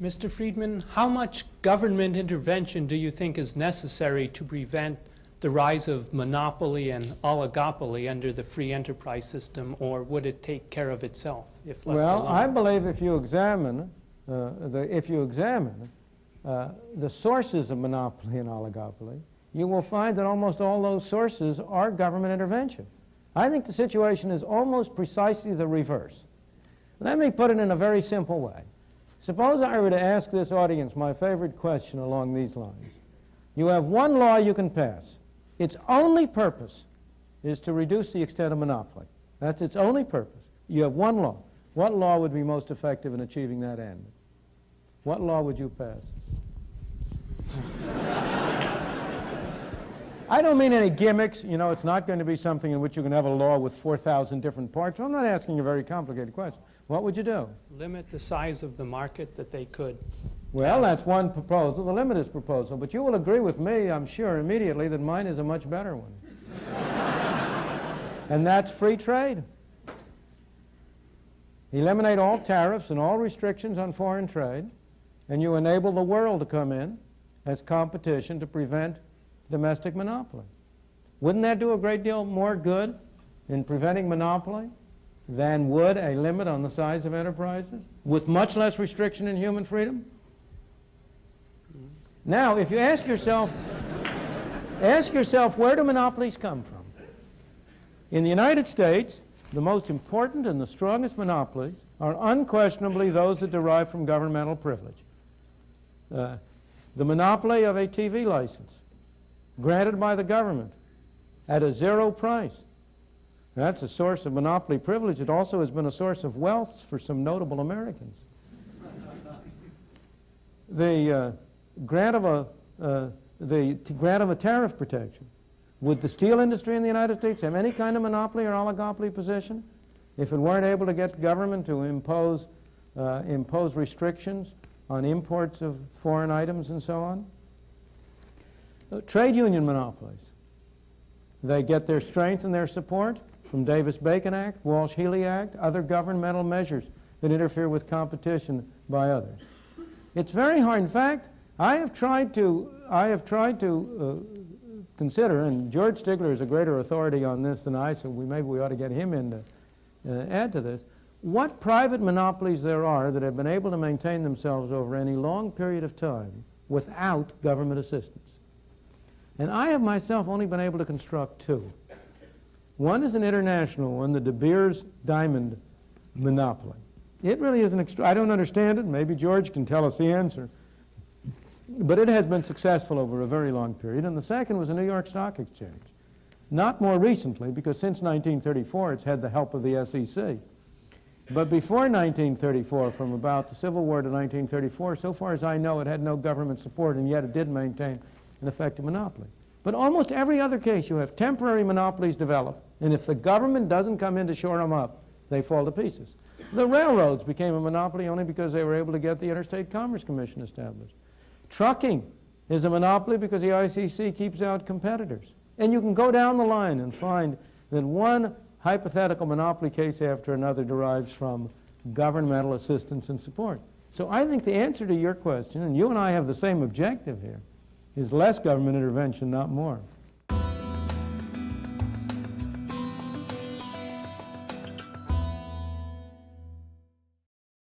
Mr. Friedman, how much government intervention do you think is necessary to prevent the rise of monopoly and oligopoly under the free enterprise system, or would it take care of itself if left alone? Well, I believe if you examine the sources of monopoly and oligopoly, you will find that almost all those sources are government intervention. I think the situation is almost precisely the reverse. Let me put it in a very simple way. Suppose I were to ask this audience my favorite question along these lines. You have one law you can pass. Its only purpose is to reduce the extent of monopoly. That's its only purpose. You have one law. What law would be most effective in achieving that end? What law would you pass? I don't mean any gimmicks. You know, it's not going to be something in which you can have a law with 4,000 different parts. I'm not asking a very complicated question. What would you do? Limit the size of the market that they could. Well, that's one proposal. The limit is proposal. But you will agree with me, I'm sure, immediately that mine is a much better one. And that's free trade. Eliminate all tariffs and all restrictions on foreign trade, and you enable the world to come in as competition to prevent domestic monopoly. Wouldn't that do a great deal more good in preventing monopoly than would a limit on the size of enterprises with much less restriction in human freedom? Now, if you ask yourself, where do monopolies come from? In the United States, the most important and the strongest monopolies are unquestionably those that derive from governmental privilege. The monopoly of a TV license granted by the government at a zero price. That's a source of monopoly privilege. It also has been a source of wealth for some notable Americans. The grant of a tariff protection. Would the steel industry in the United States have any kind of monopoly or oligopoly position if it weren't able to get government to impose restrictions on imports of foreign items and so on? Trade union monopolies. They get their strength and their support from Davis-Bacon Act, Walsh-Healy Act, other governmental measures that interfere with competition by others. It's very hard. In fact, I have tried to consider, and George Stigler is a greater authority on this than I, so maybe we ought to get him in to add to this, what private monopolies there are that have been able to maintain themselves over any long period of time without government assistance. And I have myself only been able to construct two. One is an international one, the De Beers diamond monopoly. It really is I don't understand it. Maybe George can tell us the answer. But it has been successful over a very long period. And the second was the New York Stock Exchange. Not more recently, because since 1934 it's had the help of the SEC. But before 1934, from about the Civil War to 1934, so far as I know, it had no government support, and yet it did maintain an effective monopoly. But almost every other case, you have temporary monopolies develop, and if the government doesn't come in to shore them up, they fall to pieces. The railroads became a monopoly only because they were able to get the Interstate Commerce Commission established. Trucking is a monopoly because the ICC keeps out competitors. And you can go down the line and find that one hypothetical monopoly case after another derives from governmental assistance and support. So I think the answer to your question, and you and I have the same objective here, is less government intervention, not more.